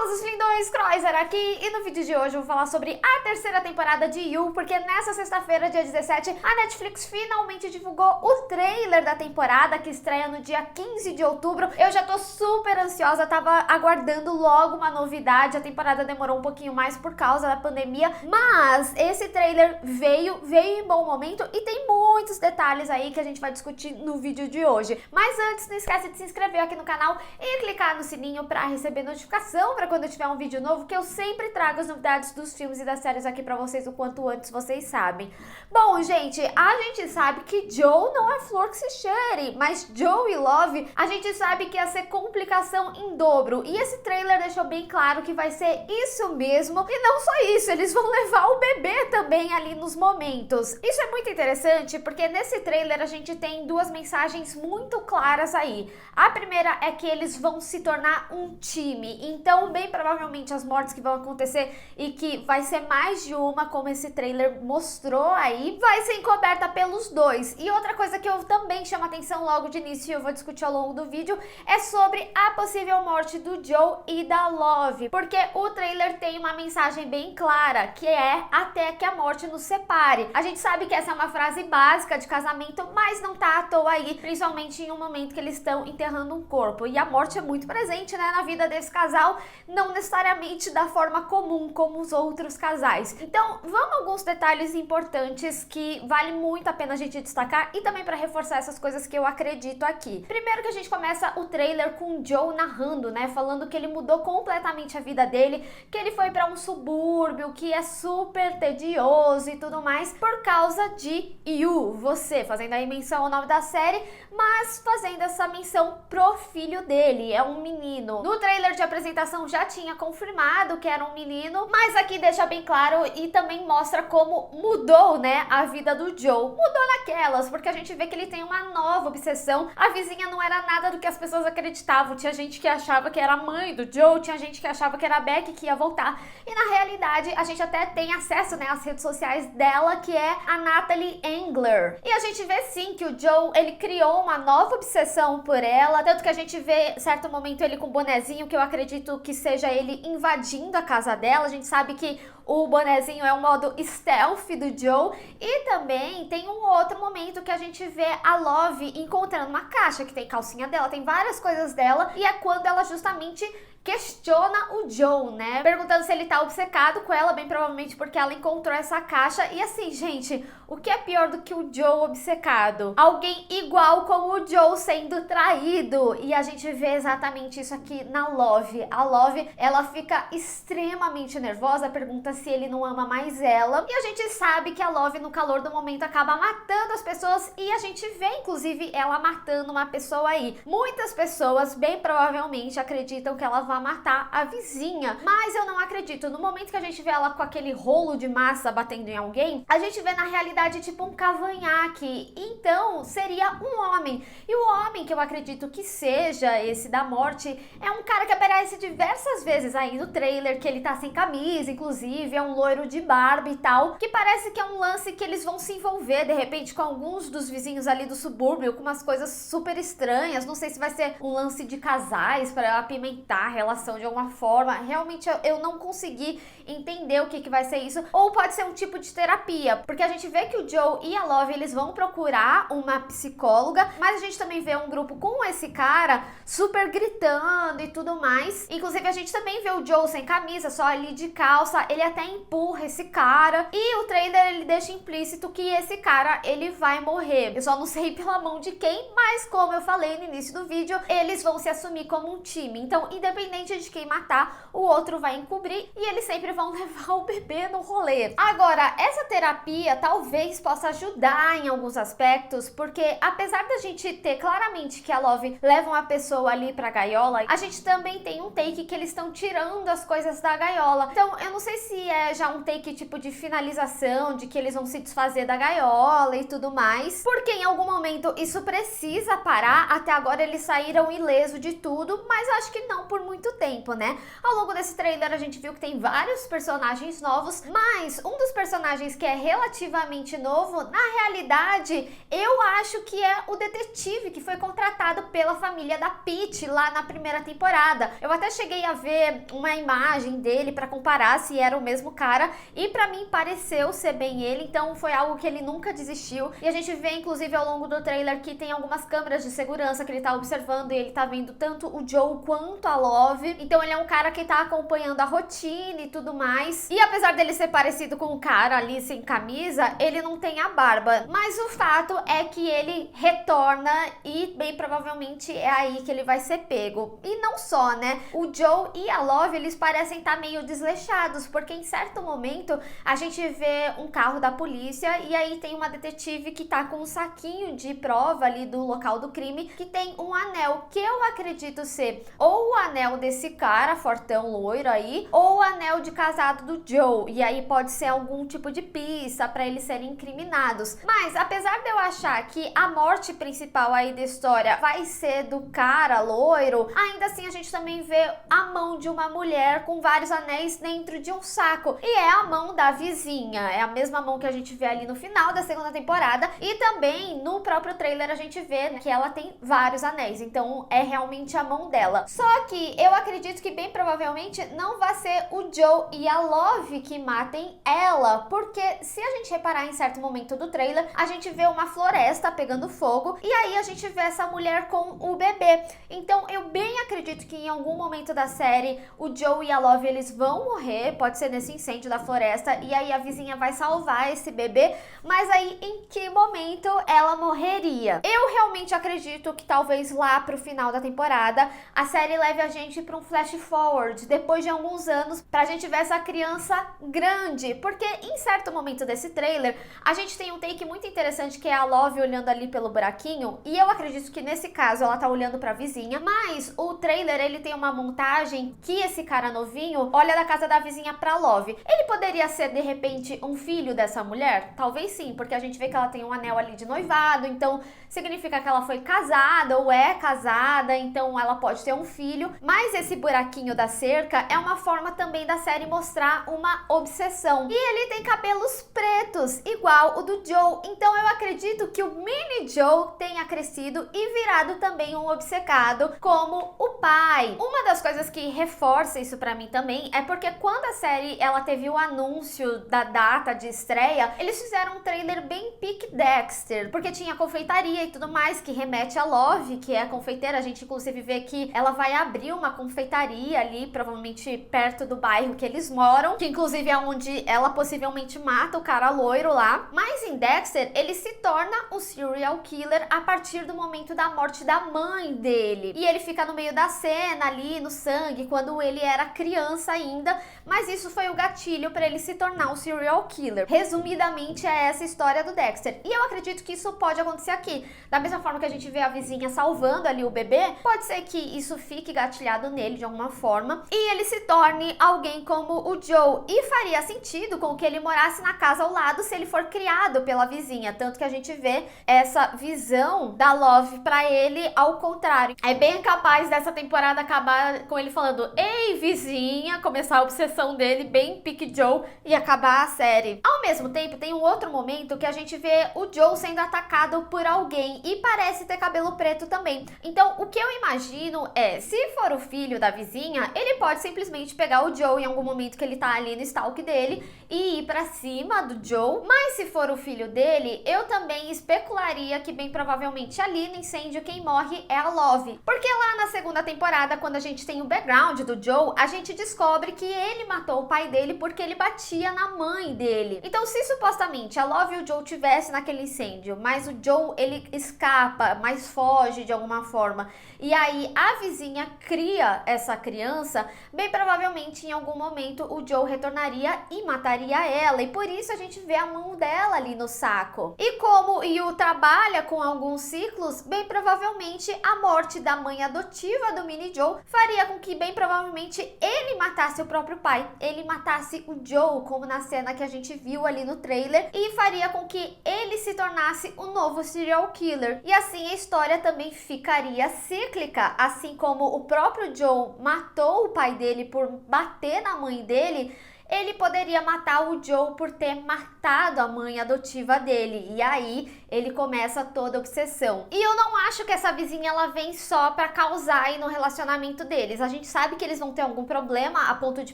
Famosos lindões, Croiser aqui, e no vídeo de hoje eu vou falar sobre a terceira temporada de You, porque nessa sexta-feira, dia 17, a Netflix finalmente divulgou o trailer da temporada, que estreia no dia 15 de outubro. Eu já tô super ansiosa, tava aguardando logo uma novidade. A temporada demorou um pouquinho mais por causa da pandemia, mas esse trailer veio em bom momento e tem muitos detalhes aí que a gente vai discutir no vídeo de hoje. Mas antes, não esquece de se inscrever aqui no canal e clicar no sininho pra receber notificação para quando eu tiver um vídeo novo, que eu sempre trago as novidades dos filmes e das séries aqui pra vocês o quanto antes, vocês sabem. Bom, gente, a gente sabe que Joe não é flor que se cheire, mas Joe e Love, a gente sabe que ia ser complicação em dobro. E esse trailer deixou bem claro que vai ser isso mesmo. E não só isso, eles vão levar o bebê também ali nos momentos. Isso é muito interessante porque nesse trailer a gente tem duas mensagens muito claras aí. A primeira é que eles vão se tornar um time. Então, bem provavelmente as mortes que vão acontecer e que vai ser mais de uma, como esse trailer mostrou aí, vai ser encoberta pelos dois. E outra coisa que eu também chamo atenção logo de início e eu vou discutir ao longo do vídeo é sobre a possível morte do Joe e da Love, porque o trailer tem uma mensagem bem clara, que é até que a morte nos separe. A gente sabe que essa é uma frase básica de casamento, mas não tá à toa aí, principalmente em um momento que eles estão enterrando um corpo. E a morte é muito presente, né, na vida desse casal, não necessariamente da forma comum como os outros casais. Então, vamos a alguns detalhes importantes que vale muito a pena a gente destacar e também para reforçar essas coisas que eu acredito aqui. Primeiro que a gente começa o trailer com o Joe narrando, né, falando que ele mudou completamente a vida dele, que ele foi para um subúrbio, que é super tedioso e tudo mais, por causa de You, você, fazendo aí menção ao nome da série, mas fazendo essa menção pro filho dele, é um menino. No trailer de apresentação já tinha confirmado que era um menino, mas aqui deixa bem claro e também mostra como mudou, né, a vida do Joe. Mudou naquelas, porque a gente vê que ele tem uma nova obsessão. A vizinha não era nada do que as pessoas acreditavam. Tinha gente que achava que era a mãe do Joe, tinha gente que achava que era a Becky que ia voltar. E na realidade, a gente até tem acesso, né, às redes sociais dela, que é a Natalie Engler. E a gente vê sim que o Joe, ele criou uma nova obsessão por ela, tanto que a gente vê certo momento ele com o bonezinho, que eu acredito que seja ele invadindo a casa dela. A gente sabe que o bonezinho é o modo stealth do Joe. E também tem um outro momento que a gente vê a Love encontrando uma caixa que tem calcinha dela, tem várias coisas dela, e é quando ela justamente questiona o Joe, né, perguntando se ele tá obcecado com ela, bem provavelmente porque ela encontrou essa caixa. E assim, gente, o que é pior do que o Joe obcecado? Alguém igual como o Joe sendo traído. E a gente vê exatamente isso aqui na Love. A Love, ela fica extremamente nervosa, pergunta se ele não ama mais ela. E a gente sabe que a Love, no calor do momento, acaba matando as pessoas. E a gente vê, inclusive, ela matando uma pessoa aí. Muitas pessoas, bem provavelmente, acreditam que ela vai matar a vizinha, mas eu não acredito. No momento que a gente vê ela com aquele rolo de massa batendo em alguém, a gente vê na realidade tipo um cavanhaque. Então seria um homem, e o homem que eu acredito que seja esse da morte é um cara que aparece diversas vezes aí no trailer, que ele tá sem camisa, inclusive é um loiro de barba e tal, que parece que é um lance que eles vão se envolver de repente com alguns dos vizinhos ali do subúrbio, com umas coisas super estranhas. Não sei se vai ser um lance de casais para apimentar a relação de alguma forma. Realmente eu não consegui entender o que vai ser isso. Ou pode ser um tipo de terapia, porque a gente vê que o Joe e a Love, eles vão procurar uma psicóloga, mas a gente também vê um grupo com esse cara super gritando e tudo mais. Inclusive a gente também vê o Joe sem camisa, só ali de calça. Ele até empurra esse cara e o trailer, ele deixa implícito que esse cara, ele vai morrer. Eu só não sei pela mão de quem, mas como eu falei no início do vídeo, eles vão se assumir como um time. Então, independente de quem matar, o outro vai encobrir e eles sempre vão levar o bebê no rolê. Agora, essa terapia talvez possa ajudar em alguns aspectos, porque apesar da gente ter claramente que a Love leva uma pessoa ali pra gaiola, a gente também tem um take que eles estão tirando as coisas da gaiola. Então, eu não sei se é já um take tipo de finalização, de que eles vão se desfazer da gaiola e tudo mais, porque em algum momento isso precisa parar. Até agora eles saíram ileso de tudo, mas acho que não por muito muito tempo, né? Ao longo desse trailer a gente viu que tem vários personagens novos, mas um dos personagens que é relativamente novo, na realidade, eu acho que é o detetive que foi contratado pela família da Peach lá na primeira temporada. Eu até cheguei a ver uma imagem dele pra comparar se era o mesmo cara e pra mim pareceu ser bem ele, então foi algo que ele nunca desistiu. E a gente vê inclusive ao longo do trailer que tem algumas câmeras de segurança que ele tá observando e ele tá vendo tanto o Joe quanto a Love. Então ele é um cara que tá acompanhando a rotina e tudo mais. E apesar dele ser parecido com o cara ali sem camisa, ele não tem a barba. Mas o fato é que ele retorna e bem provavelmente é aí que ele vai ser pego. E não só, né? O Joe e a Love, eles parecem estar meio desleixados, porque em certo momento a gente vê um carro da polícia e aí tem uma detetive que tá com um saquinho de prova ali do local do crime, que tem um anel que eu acredito ser ou o anel desse cara fortão loiro aí, ou o anel de casado do Joe, e aí pode ser algum tipo de pista para eles serem incriminados. Mas apesar de eu achar que a morte principal aí da história vai ser do cara loiro, ainda assim a gente também vê a mão de uma mulher com vários anéis dentro de um saco, e é a mão da vizinha, é a mesma mão que a gente vê ali no final da segunda temporada, e também no próprio trailer a gente vê que ela tem vários anéis, então é realmente a mão dela. Só que eu acredito que bem provavelmente não vai ser o Joe e a Love que matem ela, porque se a gente reparar em certo momento do trailer, a gente vê uma floresta pegando fogo e aí a gente vê essa mulher com o bebê. Então eu bem acredito que em algum momento da série o Joe e a Love eles vão morrer, pode ser nesse incêndio da floresta, e aí a vizinha vai salvar esse bebê, mas aí em que momento ela morreria? Eu realmente acredito que talvez lá pro final da temporada a série leve a gente para um flash forward depois de alguns anos, pra gente ver essa criança grande, porque em certo momento desse trailer a gente tem um take muito interessante que é a Love olhando ali pelo buraquinho, e eu acredito que nesse caso ela tá olhando pra vizinha, mas o trailer ele tem uma montagem que esse cara novinho olha da casa da vizinha pra Love. Ele poderia ser de repente um filho dessa mulher? Talvez sim, porque a gente vê que ela tem um anel ali de noivado, então significa que ela foi casada ou é casada, então ela pode ter um filho, mas esse buraquinho da cerca é uma forma também da série mostrar uma obsessão. E ele tem cabelos pretos, igual o do Joe, então eu acredito que o mini Joe tenha crescido e virado também um obcecado como o pai. Uma das coisas que reforça isso pra mim também é porque quando a série ela teve o anúncio da data de estreia, eles fizeram um trailer bem pique Dexter, porque tinha confeitaria e tudo mais, que remete a Love, que é a confeiteira. A gente inclusive vê que ela vai abrir uma confeitaria ali, provavelmente perto do bairro que eles moram, que inclusive é onde ela possivelmente mata o cara loiro lá. Mas em Dexter, ele se torna um serial killer a partir do momento da morte da mãe dele. E ele fica no meio da cena ali, no sangue, quando ele era criança ainda, mas isso foi o gatilho para ele se tornar um serial killer. Resumidamente, é essa história do Dexter. E eu acredito que isso pode acontecer aqui. Da mesma forma que a gente vê a vizinha salvando ali o bebê, pode ser que isso fique gatilhado nele de alguma forma e ele se torne alguém como o Joe. E faria sentido com que ele morasse na casa ao lado se ele for criado pela vizinha, tanto que a gente vê essa visão da Love pra ele ao contrário. É bem capaz dessa temporada acabar com ele falando "Ei, vizinha", começar a obsessão dele bem pique Joe e acabar a série. Ao mesmo tempo, tem um outro momento que a gente vê o Joe sendo atacado por alguém e parece ter cabelo preto também. Então, o que eu imagino é, se for o filho da vizinha, ele pode simplesmente pegar o Joe em algum momento que ele tá ali no stalk dele e ir pra cima do Joe. Mas se for o filho dele, eu também especularia que bem provavelmente ali no incêndio quem morre é a Love. Porque lá na segunda temporada, quando a gente tem o background do Joe, a gente descobre que ele matou o pai dele porque ele batia na mãe dele. Então, se supostamente a Love e o Joe tivessem naquele incêndio, mas o Joe ele escapa, mas foge de alguma forma, e aí a vizinha cria essa criança, bem provavelmente em algum momento o Joe retornaria e mataria ela, e por isso a gente vê a mão dela ali no saco. E como o Yu trabalha com alguns ciclos, bem provavelmente a morte da mãe adotiva do mini Joe faria com que bem provavelmente ele matasse o próprio pai, ele matasse o Joe, como na cena que a gente viu ali no trailer, e faria com que ele se tornasse o novo serial killer. E assim a história também ficaria cíclica, assim como o próprio quando o Joe matou o pai dele por bater na mãe dele, ele poderia matar o Joe por ter matado a mãe adotiva dele. E aí ele começa toda a obsessão. E eu não acho que essa vizinha ela vem só pra causar aí no relacionamento deles. A gente sabe que eles vão ter algum problema a ponto de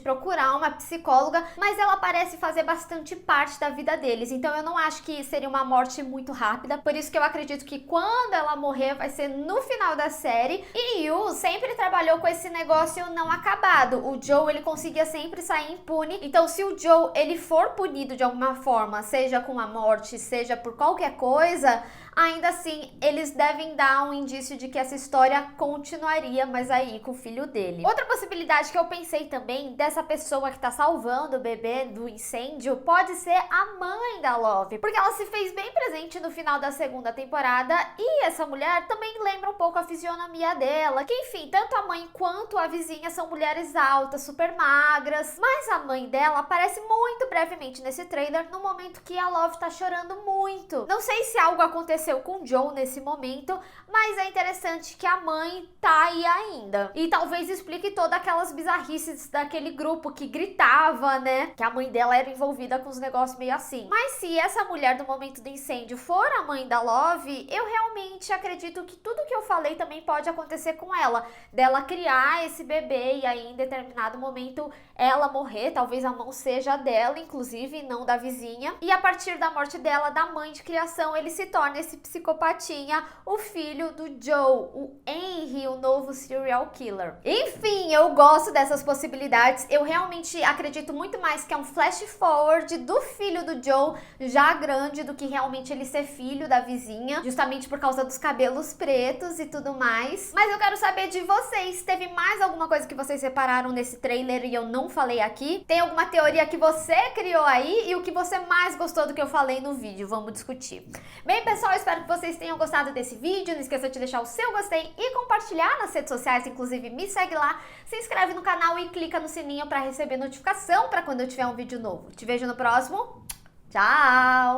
procurar uma psicóloga, mas ela parece fazer bastante parte da vida deles. Então eu não acho que seria uma morte muito rápida. Por isso que eu acredito que quando ela morrer vai ser no final da série. E Yu sempre trabalhou com esse negócio não acabado. O Joe ele conseguia sempre sair impune. Então se o Joe ele for punido de alguma forma, seja com a morte, seja por qualquer coisa, ainda assim eles devem dar um indício de que essa história continuaria, mas aí com o filho dele. Outra possibilidade que eu pensei também dessa pessoa que tá salvando o bebê do incêndio pode ser a mãe da Love, porque ela se fez bem presente no final da segunda temporada e essa mulher também lembra um pouco a fisionomia dela, que enfim, tanto a mãe quanto a vizinha são mulheres altas, super magras, mas a mãe dela aparece muito brevemente nesse trailer no momento que a Love tá chorando muito. Não sei se algo aconteceu com o Joe nesse momento, mas é interessante que a mãe tá aí ainda. E talvez explique todas aquelas bizarrices daquele grupo que gritava, né? Que a mãe dela era envolvida com os negócios meio assim. Mas se essa mulher do momento do incêndio for a mãe da Love, eu realmente acredito que tudo que eu falei também pode acontecer com ela. Dela criar esse bebê e aí em determinado momento ela morrer, talvez a mão seja dela, inclusive, não da vizinha. E a partir da morte dela, da mãe de criação, ele se torna esse psicopatinha, o filho do Joe, o Henry, o novo serial killer. Enfim, eu gosto dessas possibilidades. Eu realmente acredito muito mais que é um flash forward do filho do Joe já grande do que realmente ele ser filho da vizinha, justamente por causa dos cabelos pretos e tudo mais. Mas eu quero saber de vocês, teve mais alguma coisa que vocês separaram nesse trailer e eu não falei aqui? Tem alguma teoria que você criou aí e o que você mais gostou do que eu falei no vídeo? Vamos discutir. Bem, pessoal, espero que vocês tenham gostado desse vídeo. Não esqueça de deixar o seu gostei e compartilhar nas redes sociais. Inclusive, me segue lá, se inscreve no canal e clica no sininho para receber notificação para quando eu tiver um vídeo novo. Te vejo no próximo. Tchau!